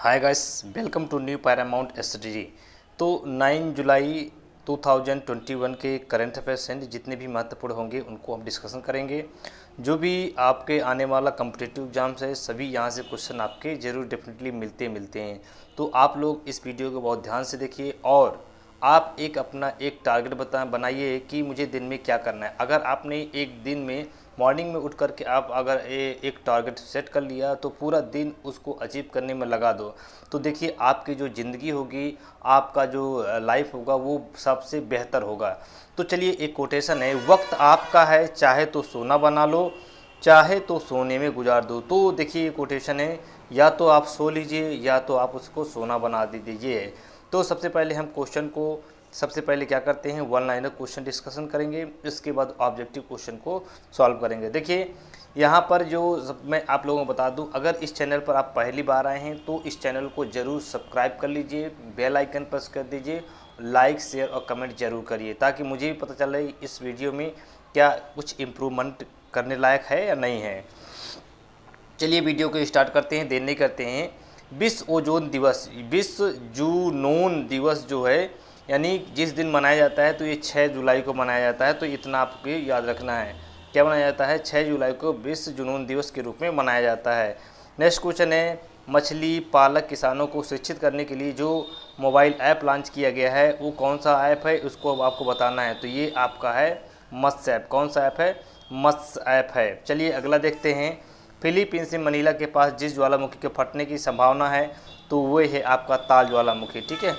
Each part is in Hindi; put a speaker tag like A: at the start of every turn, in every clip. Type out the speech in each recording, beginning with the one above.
A: Hi guys, welcome to new Paramount strategy. तो 9 जुलाई 2021 के करंट अफेयर्स हैं, जितने भी महत्वपूर्ण होंगे उनको हम डिस्कशन करेंगे। जो भी आपके आने वाला कम्पिटिटिव एग्जाम्स है, सभी यहाँ से क्वेश्चन आपके जरूर डेफिनेटली मिलते हैं। तो आप लोग इस वीडियो को बहुत ध्यान से देखिए और आप अपना एक टारगेट बनाइए कि मुझे दिन में क्या करना है। अगर आपने एक दिन में मॉर्निंग में उठ करके आप अगर एक टारगेट सेट कर लिया तो पूरा दिन उसको अचीव करने में लगा दो, तो देखिए आपकी जो ज़िंदगी होगी, आपका जो लाइफ होगा वो सबसे बेहतर होगा। तो चलिए, एक कोटेशन है, वक्त आपका है, चाहे तो सोना बना लो, चाहे तो सोने में गुजार दो। तो देखिए, ये कोटेशन है, या तो आप सो लीजिए या तो आप उसको सोना बना दीजिए। तो सबसे पहले हम क्वेश्चन को सबसे पहले क्या करते हैं, वन लाइनर क्वेश्चन डिस्कशन करेंगे, इसके बाद ऑब्जेक्टिव क्वेश्चन को सॉल्व करेंगे। देखिए यहाँ पर जो मैं आप लोगों को बता दूं, अगर इस चैनल पर आप पहली बार आए हैं तो इस चैनल को ज़रूर सब्सक्राइब कर लीजिए, बेल आइकन प्रेस कर दीजिए, लाइक शेयर और कमेंट जरूर करिए, ताकि मुझे भी पता चले इस वीडियो में क्या कुछ इम्प्रूवमेंट करने लायक है या नहीं है। चलिए वीडियो को स्टार्ट करते हैं, देर नहीं करते हैं। विश्व ओजोन दिवस, विश्व जूनोन दिवस जो है, यानी जिस दिन मनाया जाता है, तो ये 6 जुलाई को मनाया जाता है। तो इतना आपको याद रखना है, क्या मनाया जाता है, 6 जुलाई को विश्व जुनून दिवस के रूप में मनाया जाता है। नेक्स्ट क्वेश्चन है, मछली पालक किसानों को शिक्षित करने के लिए जो मोबाइल ऐप लॉन्च किया गया है वो कौन सा ऐप है, उसको आपको बताना है। तो ये आपका है मत्स्य ऐप। कौन सा ऐप है? मत्स्य ऐप है। चलिए अगला देखते हैं। फिलीपींस से मनीला के पास जिस ज्वालामुखी के फटने की संभावना है, तो वो है आपका ताल ज्वालामुखी। ठीक है।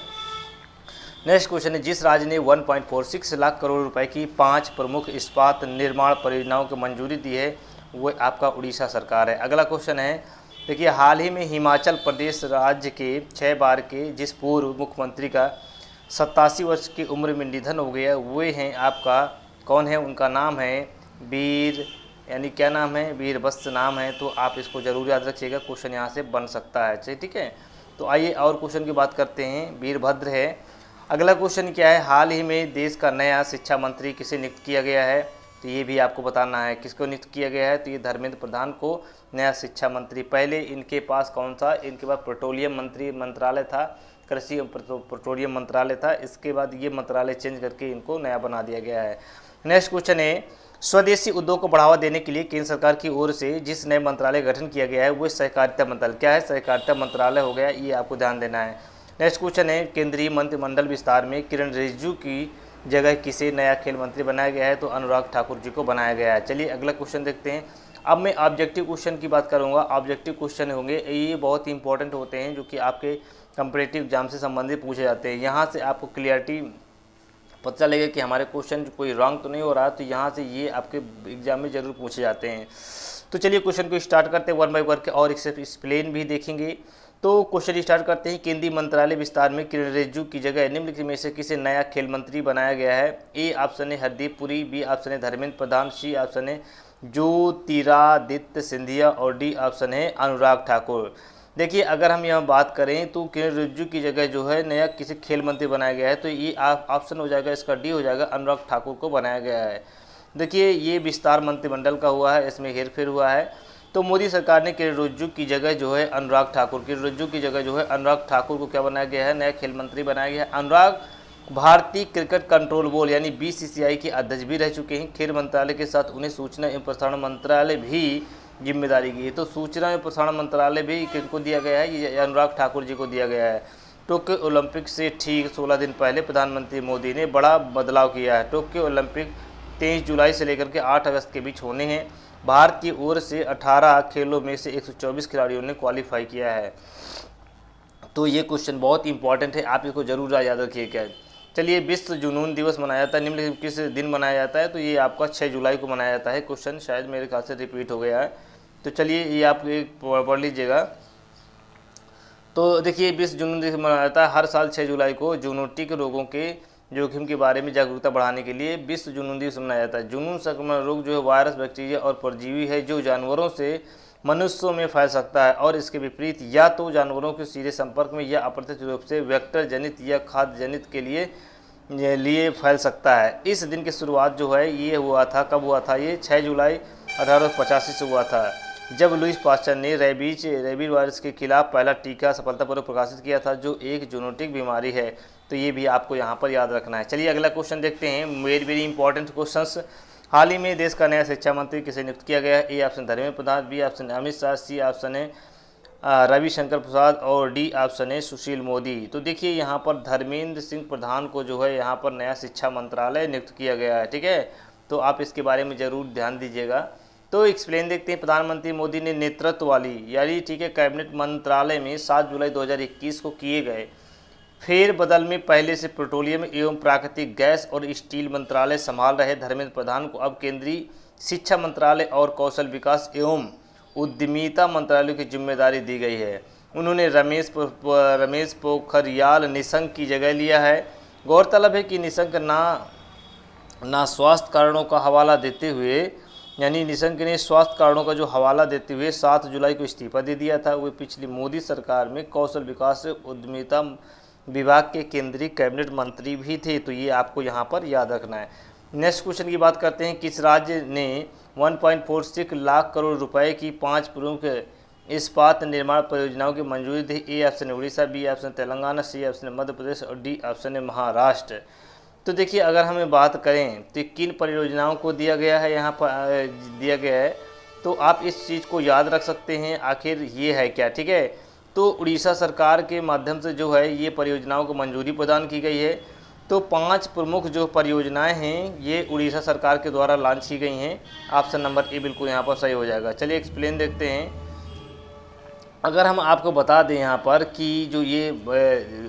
A: नेक्स्ट क्वेश्चन है, जिस राज्य ने 1.46 लाख करोड़ रुपए की 5 प्रमुख इस्पात निर्माण परियोजनाओं को मंजूरी दी है, वो आपका उड़ीसा सरकार है। अगला क्वेश्चन है, देखिए हाल ही में हिमाचल प्रदेश राज्य के 6 बार के जिस पूर्व मुख्यमंत्री का 87 वर्ष की उम्र में निधन हो गया, वे हैं आपका, कौन है, उनका नाम है वीर, यानी क्या नाम है, वीरभद्र नाम है। तो आप इसको जरूर याद रखिएगा, क्वेश्चन यहाँ से बन सकता है। ठीक है। तो आइए और क्वेश्चन की बात करते हैं, वीरभद्र है। अगला क्वेश्चन क्या है, हाल ही में देश का नया शिक्षा मंत्री किसे नियुक्त किया गया है, तो ये भी आपको बताना है किसको नियुक्त किया गया है। तो ये धर्मेंद्र प्रधान को नया शिक्षा मंत्री। पहले इनके पास कौन सा, इनके पास पेट्रोलियम मंत्रालय था, कृषि पेट्रोलियम मंत्रालय था। इसके बाद ये मंत्रालय चेंज करके इनको नया बना दिया गया है। नेक्स्ट क्वेश्चन है, स्वदेशी उद्योग को बढ़ावा देने के लिए केंद्र सरकार की ओर से जिस नए मंत्रालय गठन किया गया है वो सहकारिता मंत्रालय। क्या है? सहकारिता मंत्रालय हो गया, ये आपको ध्यान देना है। नेक्स्ट क्वेश्चन है, केंद्रीय मंत्रिमंडल विस्तार में किरण रिजिजू की जगह किसे नया खेल मंत्री बनाया गया है, तो अनुराग ठाकुर जी को बनाया गया है। चलिए अगला क्वेश्चन देखते हैं। अब मैं ऑब्जेक्टिव क्वेश्चन की बात करूंगा। ऑब्जेक्टिव क्वेश्चन होंगे, ये बहुत ही इंपॉर्टेंट होते हैं, जो कि आपके कंपटीटिव एग्जाम से संबंधित पूछे जाते हैं। यहाँ से आपको क्लियरिटी पता चलेगा कि हमारे क्वेश्चन कोई रॉन्ग तो नहीं हो रहा, तो यहाँ से ये आपके एग्जाम में जरूर पूछे जाते हैं। तो चलिए क्वेश्चन को स्टार्ट करते हैं वन बाय वन के, और एक्सप्लेन भी देखेंगे। तो क्वेश्चन स्टार्ट करते हैं, केंद्रीय मंत्रालय विस्तार में किरण रिजिजू की जगह निम्नलिखित में से किसे नया खेल मंत्री बनाया गया है। ए ऑप्शन है हरदीप पुरी, बी ऑप्शन है धर्मेंद्र प्रधान, सी ऑप्शन है ज्योतिरादित्य सिंधिया और डी ऑप्शन है अनुराग ठाकुर। देखिए अगर हम यहाँ बात करें तो किरण रिजिजू की जगह जो है नया किसी खेल मंत्री बनाया गया है, तो ये ऑप्शन हो जाएगा, इसका डी हो जाएगा, अनुराग ठाकुर को बनाया गया है। देखिए ये विस्तार मंत्रिमंडल का हुआ है, इसमें हेरफेर हुआ है। तो मोदी सरकार ने किरण रिजिजू की जगह जो है अनुराग ठाकुर, किरण रिजिजू की जगह जो है अनुराग ठाकुर को क्या बनाया गया है, नया खेल मंत्री बनाया गया है। अनुराग भारतीय क्रिकेट कंट्रोल बोर्ड यानी बीसीसीआई के अध्यक्ष भी रह चुके हैं। खेल मंत्रालय के साथ उन्हें सूचना एवं प्रसारण मंत्रालय भी जिम्मेदारी की है। तो सूचना एवं प्रसारण मंत्रालय भी किनको दिया गया है, ये अनुराग ठाकुर जी को दिया गया है। टोक्यो ओलंपिक से ठीक 16 दिन पहले प्रधानमंत्री मोदी ने बड़ा बदलाव किया है। टोक्यो ओलंपिक 23 जुलाई से लेकर के 8 अगस्त के बीच होने हैं। भारत की ओर से 18 खेलों में से 124 खिलाड़ियों ने क्वालिफाई किया है। तो ये क्वेश्चन बहुत इंपॉर्टेंट है, आप इसको जरूर याद रखिएगा। चलिए, विश्व जुनून दिवस मनाया जाता है, निम्नलिखित किस दिन मनाया जाता है, तो ये आपका 6 जुलाई को मनाया जाता है। क्वेश्चन शायद मेरे ख्याल से रिपीट हो गया है, तो चलिए ये आप पढ़ लीजिएगा। तो देखिए विश्व जुनून दिवस मनाया जाता है हर साल 6 जुलाई को। जूनोटिक रोगों के जोखिम के बारे में जागरूकता बढ़ाने के लिए विश्व जुनून दिवस मनाया जाता है। जुनून संक्रमण रोग जो है वायरस, बैक्टीरिया और परजीवी है, जो जानवरों से मनुष्यों में फैल सकता है और इसके विपरीत या तो जानवरों के सीधे संपर्क में या अप्रत्यक्ष रूप से वेक्टर जनित या खाद्य जनित के लिए फैल सकता है। इस दिन की शुरुआत जो है ये हुआ था, कब हुआ था, ये 6 जुलाई 1885 से हुआ था। जब लुईस पास्चर ने रेबीज वायरस के खिलाफ पहला टीका सफलतापूर्वक प्रकाशित किया था, जो एक जूनोटिक बीमारी है। तो ये भी आपको यहाँ पर याद रखना है। चलिए अगला क्वेश्चन देखते हैं, वेरी वेरी इंपॉर्टेंट क्वेश्चंस। हाल ही में देश का नया शिक्षा मंत्री किसे नियुक्त किया गया है? A option Dharmendra Pradhan, B option Amit Shah, C option है रविशंकर प्रसाद और डी ऑप्शन है सुशील मोदी। तो देखिए यहाँ पर धर्मेंद्र सिंह प्रधान को जो है यहाँ पर नया शिक्षा मंत्रालय नियुक्त किया गया है, ठीक है। तो आप इसके बारे में ज़रूर ध्यान दीजिएगा। तो एक्सप्लेन देखते हैं, प्रधानमंत्री मोदी ने नेतृत्व वाली यानी ठीक है कैबिनेट मंत्रालय में 7 जुलाई 2021 को किए गए फेरबदल में पहले से पेट्रोलियम एवं प्राकृतिक गैस और स्टील मंत्रालय संभाल रहे धर्मेंद्र प्रधान को अब केंद्रीय शिक्षा मंत्रालय और कौशल विकास एवं उद्यमिता मंत्रालय की जिम्मेदारी दी गई है। उन्होंने रमेश पोखरियाल निशंक की जगह लिया है। गौरतलब है कि निशंक ना स्वास्थ्य कारणों का हवाला देते हुए यानी निशंक ने स्वास्थ्य कारणों का जो हवाला देते हुए 7 जुलाई को इस्तीफा दे दिया था। वे पिछली मोदी सरकार में कौशल विकास उद्यमिता विभाग के केंद्रीय कैबिनेट मंत्री भी थे। तो ये आपको यहाँ पर याद रखना है। नेक्स्ट क्वेश्चन की बात करते हैं, किस राज्य ने 1.46 लाख करोड़ रुपए की 5 प्रमुख इस्पात निर्माण परियोजनाओं की मंजूरी दी? ए ऑप्शन है Orissa, B option Telangana, C option है मध्य प्रदेश और डी ऑप्शन है महाराष्ट्र। तो देखिए अगर हमें बात करें तो किन परियोजनाओं को दिया गया है, यहाँ पर दिया गया है, तो आप इस चीज़ को याद रख सकते हैं आखिर ये है क्या, ठीक है। तो उड़ीसा सरकार के माध्यम से जो है ये परियोजनाओं को मंजूरी प्रदान की गई है। तो 5 प्रमुख जो परियोजनाएं हैं ये उड़ीसा सरकार के द्वारा लॉन्च की गई हैं। ऑप्शन नंबर ए बिल्कुल यहाँ पर सही हो जाएगा। चलिए एक्सप्लेन देखते हैं। अगर हम आपको बता दें यहाँ पर कि जो ये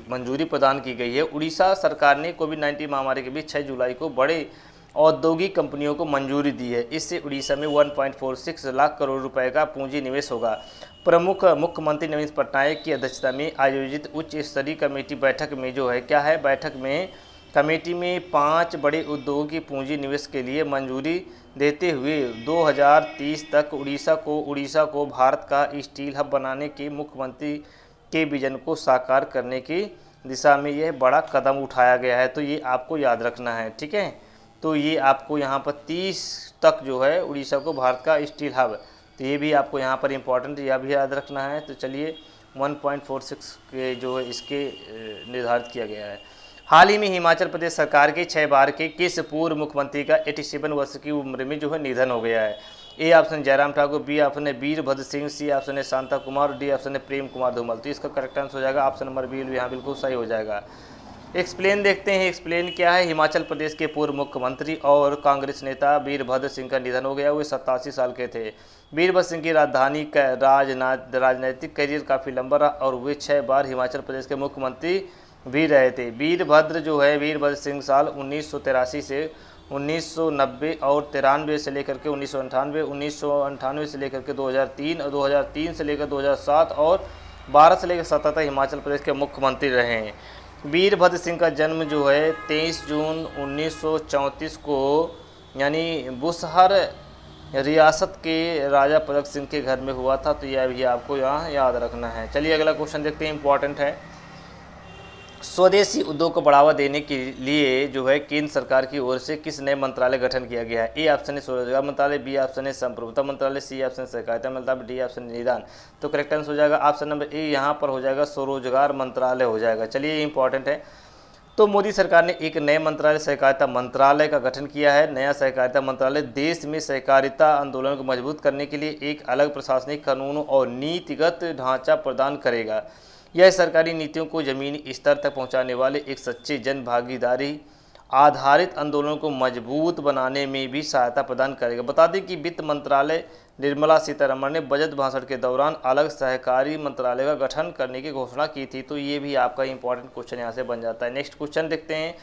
A: मंजूरी प्रदान की गई है, उड़ीसा सरकार ने कोविड-19 महामारी के बीच 6 जुलाई को बड़े औद्योगिक कंपनियों को मंजूरी दी है। इससे उड़ीसा में 1.46 लाख करोड़ रुपए का पूंजी निवेश होगा। प्रमुख मुख्यमंत्री नवीन पटनायक की अध्यक्षता में आयोजित उच्च स्तरीय कमेटी बैठक में जो है क्या है, बैठक में कमेटी में 5 बड़े उद्योगों की पूंजी निवेश के लिए मंजूरी देते हुए 2030 तक उड़ीसा को भारत का स्टील हब बनाने के मुख्यमंत्री के विजन को साकार करने की दिशा में यह बड़ा कदम उठाया गया है। तो ये आपको याद रखना है, ठीक है। तो ये आपको यहाँ पर 30 तक जो है उड़ीसा को भारत का स्टील हब, तो ये भी आपको यहाँ पर इम्पोर्टेंट यह भी याद रखना है। तो चलिए 1.46 के जो है इसके निर्धारित किया गया है। हाल ही में हिमाचल प्रदेश सरकार के 6 बार के किस पूर्व मुख्यमंत्री का 87 वर्ष की उम्र में जो है निधन हो गया है? A option Jairam Thakur, B option है वीरभद्र सिंह, सी ऑप्शन है शांता कुमार, डी ऑप्शन है प्रेम कुमार धूमल। तो इसका करेक्ट आंसर हो जाएगा ऑप्शन नंबर बी, यहाँ बिल्कुल सही हो जाएगा। एक्सप्लेन देखते हैं, एक्सप्लेन क्या है। हिमाचल प्रदेश के पूर्व मुख्यमंत्री और कांग्रेस नेता वीरभद्र सिंह का निधन हो गया। वे 87 साल के थे। वीरभद्र सिंह की राजनैतिक करियर काफ़ी लंबा रहा और वे 6 बार हिमाचल प्रदेश के मुख्यमंत्री भी रहे थे। वीरभद्र सिंह साल 1983 से 1990 और 93 से लेकर के 1998 से लेकर के 2003 और 2003 से लेकर 2007 और 12 से लेकर 17 तक हिमाचल प्रदेश के मुख्यमंत्री रहे हैं। वीरभद्र सिंह का जन्म जो है 23 जून 1934 को यानी बुसहर रियासत के राजा पदक सिंह के घर में हुआ था। तो यह भी आपको यहाँ याद रखना है। चलिए अगला क्वेश्चन देखते हैं, इंपॉर्टेंट है। स्वदेशी उद्योग को बढ़ावा देने के लिए जो है केंद्र सरकार की ओर से किस नए मंत्रालय गठन किया गया है? ए ऑप्शन है स्वरोजगार मंत्रालय, बी ऑप्शन है संप्रभुता मंत्रालय, सी ऑप्शन सहकारिता मंत्रालय, डी ऑप्शन निदान। तो करेक्ट आंसर हो जाएगा ऑप्शन नंबर ए, यहाँ पर हो जाएगा स्वरोजगार मंत्रालय हो जाएगा। चलिए ये इंपॉर्टेंट है। तो मोदी सरकार ने एक नए मंत्रालय सहकारिता मंत्रालय का गठन किया है। नया सहकारिता मंत्रालय देश में सहकारिता आंदोलन को मजबूत करने के लिए एक अलग प्रशासनिक कानूनों और नीतिगत ढांचा प्रदान करेगा। यह सरकारी नीतियों को जमीनी स्तर तक पहुंचाने वाले एक सच्चे जन भागीदारी आधारित आंदोलन को मजबूत बनाने में भी सहायता प्रदान करेगा। बता दें कि वित्त मंत्रालय निर्मला सीतारमण ने बजट भाषण के दौरान अलग सहकारी मंत्रालय का गठन करने की घोषणा की थी। तो ये भी आपका इंपॉर्टेंट क्वेश्चन यहाँ से बन जाता है। नेक्स्ट क्वेश्चन देखते हैं।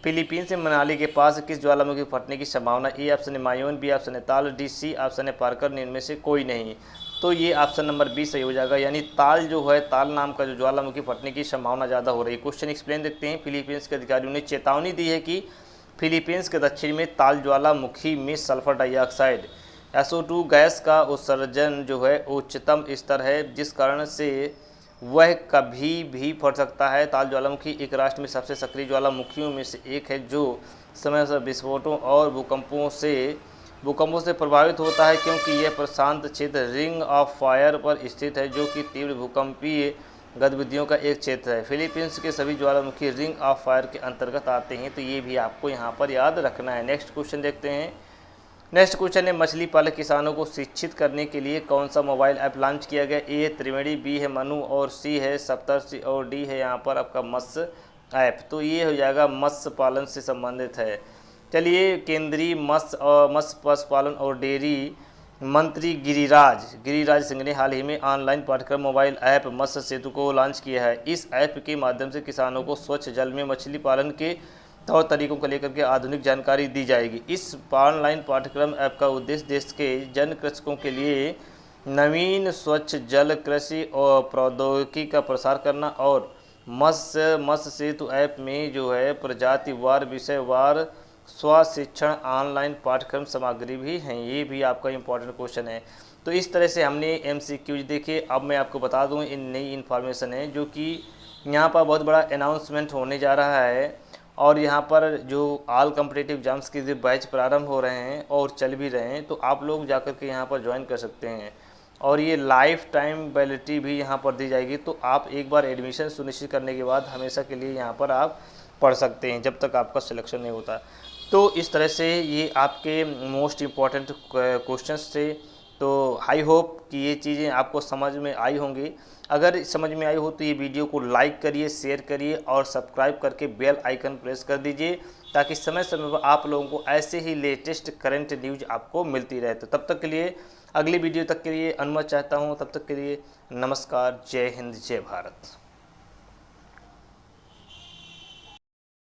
A: फिलीपींस से मनाली के पास किस ज्वालामुखी फटने की संभावना? ए ऑप्शन है मायोन, बी ऑप्शन है ताल, डी सी ऑप्शन है पार्कर, इनमें से कोई नहीं। तो ये ऑप्शन नंबर बी सही हो जाएगा, यानी ताल जो है ताल नाम का जो ज्वालामुखी फटने की संभावना ज़्यादा हो रही है। क्वेश्चन एक्सप्लेन देखते हैं। फिलीपींस के अधिकारियों ने चेतावनी दी है कि फिलीपींस के दक्षिण में ताल ज्वालामुखी में सल्फर डाइऑक्साइड SO2 गैस का उत्सर्जन जो है उच्चतम स्तर है, जिस कारण से वह कभी भी फट सकता है। ताल ज्वालामुखी एक राष्ट्र में सबसे सक्रिय ज्वालामुखियों में से एक है जो समय से विस्फोटों और भूकंपों से भूकंपों से प्रभावित होता है क्योंकि यह प्रशांत क्षेत्र रिंग ऑफ फायर पर स्थित है, जो कि तीव्र भूकंपीय गतिविधियों का एक क्षेत्र है। फिलीपींस के सभी ज्वालामुखी रिंग ऑफ फायर के अंतर्गत आते हैं, तो ये भी आपको यहाँ पर याद रखना है। नेक्स्ट क्वेश्चन देखते हैं। नेक्स्ट क्वेश्चन है, मछली पालक किसानों को शिक्षित करने के लिए कौन सा मोबाइल ऐप लॉन्च किया गया? ए है त्रिवेणी, बी है मनु और सी है सप्तर्षि और डी है यहाँ पर आपका मत्स्य ऐप। तो ये हो जाएगा मत्स्य पालन से संबंधित है। चलिए, केंद्रीय मत्स्य पशुपालन और डेयरी मंत्री गिरिराज सिंह ने हाल ही में ऑनलाइन पाठ्यक्रम मोबाइल ऐप मत्स्य सेतु को लॉन्च किया है। इस ऐप के माध्यम से किसानों को स्वच्छ जल में मछली पालन के तौर तरीकों को लेकर के आधुनिक जानकारी दी जाएगी। इस ऑनलाइन पाठ्यक्रम ऐप का उद्देश्य देश के जन कृषकों के लिए नवीन स्वच्छ जल कृषि और प्रौद्योगिकी का प्रसार करना और मत्स्य सेतु ऐप में जो है प्रजातिवार विषयवार स्वशिक्षण ऑनलाइन पाठ्यक्रम सामग्री भी हैं। ये भी आपका इम्पोर्टेंट क्वेश्चन है। तो इस तरह से हमने MCQs देखे। अब मैं आपको बता दूं, इन नई इन्फॉर्मेशन है जो कि यहाँ पर बहुत बड़ा अनाउंसमेंट होने जा रहा है और यहाँ पर जो ऑल कॉम्पिटिटिव एग्जाम्स के जो बैच प्रारंभ हो रहे हैं और चल भी रहे हैं, तो आप लोग जाकर के यहाँ पर ज्वाइन कर सकते हैं और ये लाइफ टाइम वैलिडिटी भी यहाँ पर दी जाएगी। तो आप एक बार एडमिशन सुनिश्चित करने के बाद हमेशा के लिए यहाँ पर आप पढ़ सकते हैं जब तक आपका सिलेक्शन नहीं होता। तो इस तरह से ये आपके मोस्ट इम्पॉर्टेंट क्वेश्चंस थे। तो आई होप कि ये चीज़ें आपको समझ में आई होंगी। अगर समझ में आई हो तो ये वीडियो को लाइक करिए, शेयर करिए और सब्सक्राइब करके बेल आइकन प्रेस कर दीजिए, ताकि समय समय पर आप लोगों को ऐसे ही लेटेस्ट करंट न्यूज आपको मिलती रहे। तो तब तक के लिए, अगली वीडियो तक के लिए अनुमति चाहता हूँ। तब तक के लिए नमस्कार, जय हिंद, जय भारत।